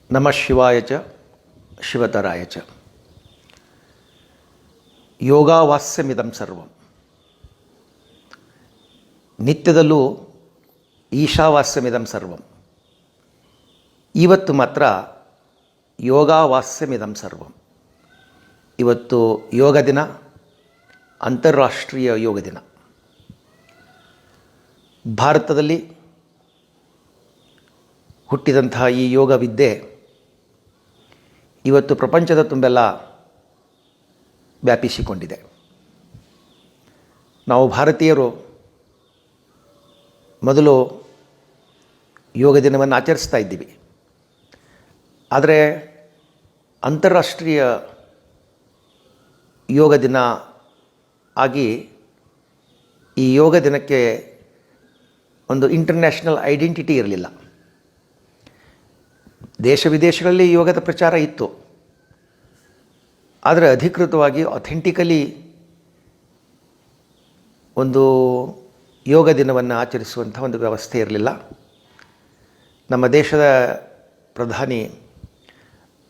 ನಮಃ ಶಿವಾಯ ಚ ಶಿವತರಾಯ ಚ. ಯೋಗಾವಾಸ್ಯಮಿದಂ ಸರ್ವಂ. ನಿತ್ಯದಲ್ಲೂ ಈಶಾವಾಸ್ಯಮಿದಂ ಸರ್ವಂ. ಇವತ್ತು ಮಾತ್ರ ಯೋಗಾವಾಸ್ಯಮಿದಂ ಸರ್ವಂ. ಇವತ್ತು ಯೋಗ ದಿನ, ಅಂತಾರಾಷ್ಟ್ರೀಯ ಯೋಗ ದಿನ. ಭಾರತದಲ್ಲಿ ಹುಟ್ಟಿದಂತಹ ಈ ಯೋಗ ವಿದ್ಯೆ ಇವತ್ತು ಪ್ರಪಂಚದ ತುಂಬೆಲ್ಲ ವ್ಯಾಪಿಸಿಕೊಂಡಿದೆ. ನಾವು ಭಾರತೀಯರು ಮೊದಲು ಯೋಗ ದಿನವನ್ನು ಆಚರಿಸ್ತಾ ಇದ್ದೀವಿ. ಆದರೆ ಅಂತಾರಾಷ್ಟ್ರೀಯ ಯೋಗ ದಿನ ಆಗಿ ಈ ಯೋಗ ದಿನಕ್ಕೆ ಒಂದು ಇಂಟರ್ನ್ಯಾಷನಲ್ ಐಡೆಂಟಿಟಿ ಇರಲಿಲ್ಲ. ದೇಶ ವಿದೇಶಗಳಲ್ಲಿ ಯೋಗದ ಪ್ರಚಾರ ಇತ್ತು, ಆದರೆ ಅಧಿಕೃತವಾಗಿ ಅಥೆಂಟಿಕಲಿ ಒಂದು ಯೋಗ ದಿನವನ್ನು ಆಚರಿಸುವಂಥ ಒಂದು ವ್ಯವಸ್ಥೆ ಇರಲಿಲ್ಲ. ನಮ್ಮ ದೇಶದ ಪ್ರಧಾನಿ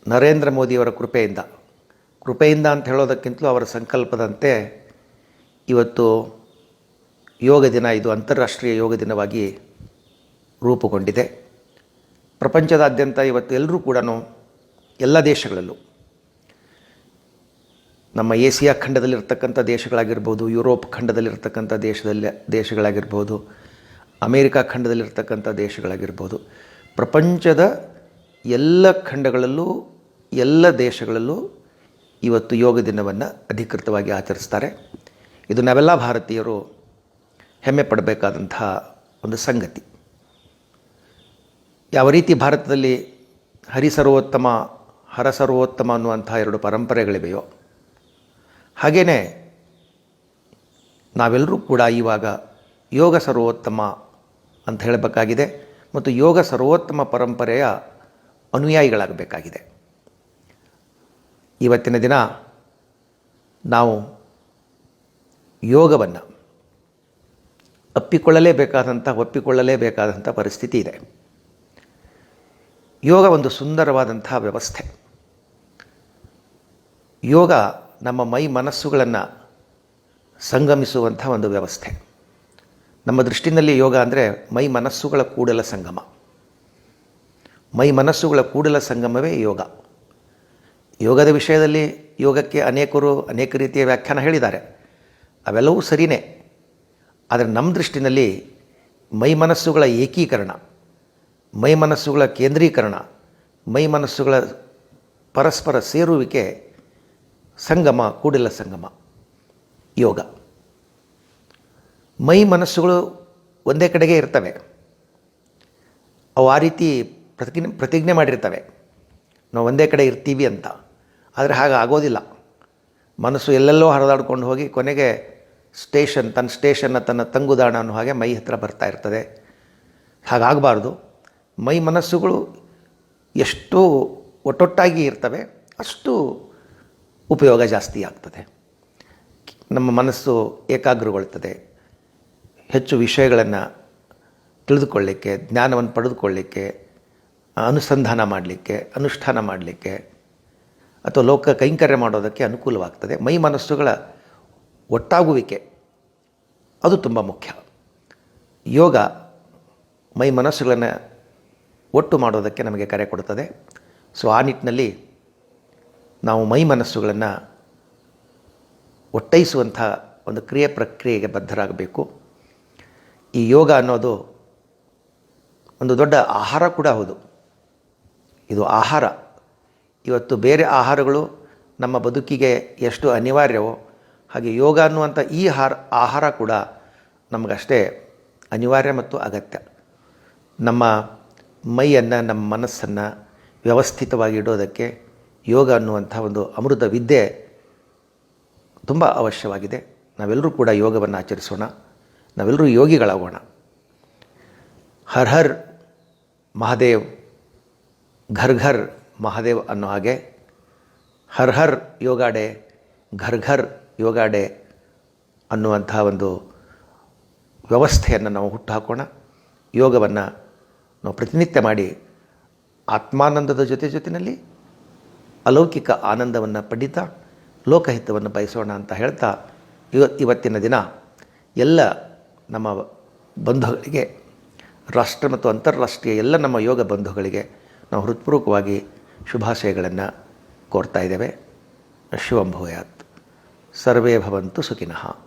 ನರೇಂದ್ರ ಮೋದಿಯವರ ಕೃಪೆಯಿಂದ ಅಂತ ಹೇಳೋದಕ್ಕಿಂತಲೂ ಅವರ ಸಂಕಲ್ಪದಂತೆ ಇವತ್ತು ಯೋಗ ದಿನ, ಇದು ಅಂತಾರಾಷ್ಟ್ರೀಯ ಯೋಗ ದಿನವಾಗಿ ರೂಪುಗೊಂಡಿದೆ. ಪ್ರಪಂಚದಾದ್ಯಂತ ಇವತ್ತು ಎಲ್ಲರೂ ಕೂಡ ಎಲ್ಲ ದೇಶಗಳಲ್ಲೂ, ನಮ್ಮ ಏಷ್ಯಾ ಖಂಡದಲ್ಲಿರ್ತಕ್ಕಂಥ ದೇಶಗಳಾಗಿರ್ಬೋದು, ಯುರೋಪ್ ಖಂಡದಲ್ಲಿರ್ತಕ್ಕಂಥ ದೇಶಗಳಾಗಿರ್ಬೋದು, ಅಮೇರಿಕಾ ಖಂಡದಲ್ಲಿರ್ತಕ್ಕಂಥ ದೇಶಗಳಾಗಿರ್ಬೋದು, ಪ್ರಪಂಚದ ಎಲ್ಲ ಖಂಡಗಳಲ್ಲೂ ಎಲ್ಲ ದೇಶಗಳಲ್ಲೂ ಇವತ್ತು ಯೋಗ ದಿನವನ್ನು ಅಧಿಕೃತವಾಗಿ ಆಚರಿಸ್ತಾರೆ. ಇದು ನಾವೆಲ್ಲ ಭಾರತೀಯರು ಹೆಮ್ಮೆ ಪಡಬೇಕಾದಂಥ ಒಂದು ಸಂಗತಿ. ಯಾವ ರೀತಿ ಭಾರತದಲ್ಲಿ ಹರಿಸರ್ವೋತ್ತಮ, ಹರಸರ್ವೋತ್ತಮ ಅನ್ನುವಂಥ ಎರಡು ಪರಂಪರೆಗಳಿವೆಯೋ, ಹಾಗೆಯೇ ನಾವೆಲ್ಲರೂ ಕೂಡ ಇವಾಗ ಯೋಗ ಸರ್ವೋತ್ತಮ ಅಂತ ಹೇಳಬೇಕಾಗಿದೆ ಮತ್ತು ಯೋಗ ಸರ್ವೋತ್ತಮ ಪರಂಪರೆಯ ಅನುಯಾಯಿಗಳಾಗಬೇಕಾಗಿದೆ. ಇವತ್ತಿನ ದಿನ ನಾವು ಯೋಗವನ್ನು ಒಪ್ಪಿಕೊಳ್ಳಲೇಬೇಕಾದಂಥ ಪರಿಸ್ಥಿತಿ ಇದೆ. ಯೋಗ ಒಂದು ಸುಂದರವಾದಂಥ ವ್ಯವಸ್ಥೆ. ಯೋಗ ನಮ್ಮ ಮೈ ಮನಸ್ಸುಗಳನ್ನು ಸಂಗಮಿಸುವಂಥ ಒಂದು ವ್ಯವಸ್ಥೆ. ನಮ್ಮ ದೃಷ್ಟಿನಲ್ಲಿ ಯೋಗ ಅಂದರೆ ಮೈ ಮನಸ್ಸುಗಳ ಕೂಡಲ ಸಂಗಮ. ಮೈ ಮನಸ್ಸುಗಳ ಕೂಡಲ ಸಂಗಮವೇ ಯೋಗ. ಯೋಗದ ವಿಷಯದಲ್ಲಿ ಯೋಗಕ್ಕೆ ಅನೇಕ ರೀತಿಯ ವ್ಯಾಖ್ಯಾನ ಹೇಳಿದ್ದಾರೆ. ಅವೆಲ್ಲವೂ ಸರಿಯೇ. ಆದರೆ ನಮ್ಮ ದೃಷ್ಟಿನಲ್ಲಿ ಮೈ ಮನಸ್ಸುಗಳ ಏಕೀಕರಣ, ಮೈ ಮನಸ್ಸುಗಳ ಕೇಂದ್ರೀಕರಣ, ಮೈ ಮನಸ್ಸುಗಳ ಪರಸ್ಪರ ಸೇರುವಿಕೆ, ಸಂಗಮ, ಕೂಡಲ ಸಂಗಮ ಯೋಗ. ಮೈ ಮನಸ್ಸುಗಳು ಒಂದೇ ಕಡೆಗೆ ಇರ್ತವೆ. ಅವು ಆ ರೀತಿ ಪ್ರತಿಜ್ಞೆ ಮಾಡಿರ್ತವೆ, ನಾವು ಒಂದೇ ಕಡೆ ಇರ್ತೀವಿ ಅಂತ. ಆದರೆ ಹಾಗೆ ಆಗೋದಿಲ್ಲ. ಮನಸ್ಸು ಎಲ್ಲೆಲ್ಲೋ ಹರಿದಾಡ್ಕೊಂಡು ಹೋಗಿ ಕೊನೆಗೆ ತನ್ನ ಸ್ಟೇಷನ್ನ ತನ್ನ ತಂಗುದಾಣ ಅನ್ನೋ ಹಾಗೆ ಮೈ ಹತ್ತಿರ ಬರ್ತಾ ಇರ್ತದೆ. ಹಾಗಾಗಬಾರ್ದು. ಮೈ ಮನಸ್ಸುಗಳು ಎಷ್ಟು ಒಟ್ಟೊಟ್ಟಾಗಿ ಇರ್ತವೆ ಅಷ್ಟು ಉಪಯೋಗ ಜಾಸ್ತಿ ಆಗ್ತದೆ. ನಮ್ಮ ಮನಸ್ಸು ಏಕಾಗ್ರಗೊಳ್ತದೆ. ಹೆಚ್ಚು ವಿಷಯಗಳನ್ನು ತಿಳಿದುಕೊಳ್ಳಲಿಕ್ಕೆ, ಜ್ಞಾನವನ್ನು ಪಡೆದುಕೊಳ್ಳಲಿಕ್ಕೆ, ಅನುಸಂಧಾನ ಮಾಡಲಿಕ್ಕೆ, ಅನುಷ್ಠಾನ ಮಾಡಲಿಕ್ಕೆ ಅಥವಾ ಲೋಕ ಕೈಂಕರ್ಯ ಮಾಡೋದಕ್ಕೆ ಅನುಕೂಲವಾಗ್ತದೆ. ಮೈ ಮನಸ್ಸುಗಳ ಒಟ್ಟಾಗುವಿಕೆ ಅದು ತುಂಬ ಮುಖ್ಯ. ಯೋಗ ಮೈ ಮನಸ್ಸುಗಳನ್ನು ಒಟ್ಟು ಮಾಡೋದಕ್ಕೆ ನಮಗೆ ಕರೆ ಕೊಡುತ್ತದೆ. ಸೊ ಆ ನಿಟ್ಟಿನಲ್ಲಿ ನಾವು ಮೈ ಮನಸ್ಸುಗಳನ್ನು ಒಟ್ಟೈಸುವಂಥ ಒಂದು ಪ್ರಕ್ರಿಯೆಗೆ ಬದ್ಧರಾಗಬೇಕು. ಈ ಯೋಗ ಅನ್ನೋದು ಒಂದು ದೊಡ್ಡ ಆಹಾರ ಕೂಡ ಹೌದು. ಇದು ಆಹಾರ. ಇವತ್ತು ಬೇರೆ ಆಹಾರಗಳು ನಮ್ಮ ಬದುಕಿಗೆ ಎಷ್ಟು ಅನಿವಾರ್ಯವೋ ಹಾಗೆ ಯೋಗ ಅನ್ನುವಂಥ ಈ ಆಹಾರ ಕೂಡ ನಮಗಷ್ಟೇ ಅನಿವಾರ್ಯ ಮತ್ತು ಅಗತ್ಯ. ನಮ್ಮ ಮೈಯನ್ನು, ನಮ್ಮ ಮನಸ್ಸನ್ನು ವ್ಯವಸ್ಥಿತವಾಗಿ ಇಡೋದಕ್ಕೆ ಯೋಗ ಅನ್ನುವಂಥ ಒಂದು ಅಮೃತ ವಿದ್ಯೆ ತುಂಬ ಅವಶ್ಯವಾಗಿದೆ. ನಾವೆಲ್ಲರೂ ಕೂಡ ಯೋಗವನ್ನು ಆಚರಿಸೋಣ. ನಾವೆಲ್ಲರೂ ಯೋಗಿಗಳಾಗೋಣ. ಹರ್ ಹರ್ ಮಹಾದೇವ್, ಘರ್ ಘರ್ ಮಹಾದೇವ್ ಅನ್ನೋ ಹಾಗೆ ಹರ್ ಹರ್ ಯೋಗ ಡೇ, ಘರ್ ಘರ್ ಯೋಗ ಡೇ ಅನ್ನುವಂಥ ಒಂದು ವ್ಯವಸ್ಥೆಯನ್ನು ನಾವು ಹುಟ್ಟುಹಾಕೋಣ. ಯೋಗವನ್ನು ನಾವು ಪ್ರತಿನಿತ್ಯ ಮಾಡಿ ಆತ್ಮಾನಂದದ ಜೊತೆಯಲ್ಲಿ ಅಲೌಕಿಕ ಆನಂದವನ್ನು ಪಡೀತಾ ಲೋಕಹಿತವನ್ನು ಬಯಸೋಣ ಅಂತ ಹೇಳ್ತಾ ಇವತ್ತಿನ ದಿನ ಎಲ್ಲ ನಮ್ಮ ಬಂಧುಗಳಿಗೆ, ರಾಷ್ಟ್ರ ಮತ್ತು ಅಂತಾರಾಷ್ಟ್ರೀಯ ಎಲ್ಲ ನಮ್ಮ ಯೋಗ ಬಂಧುಗಳಿಗೆ ನಾವು ಹೃತ್ಪೂರ್ವಕವಾಗಿ ಶುಭಾಶಯಗಳನ್ನು ಕೋರ್ತಾ ಇದ್ದೇವೆ. ಶಿವಂ ಭೂಯಾತ್. ಸರ್ವೇ ಭವಂತು ಸುಖಿನಃ.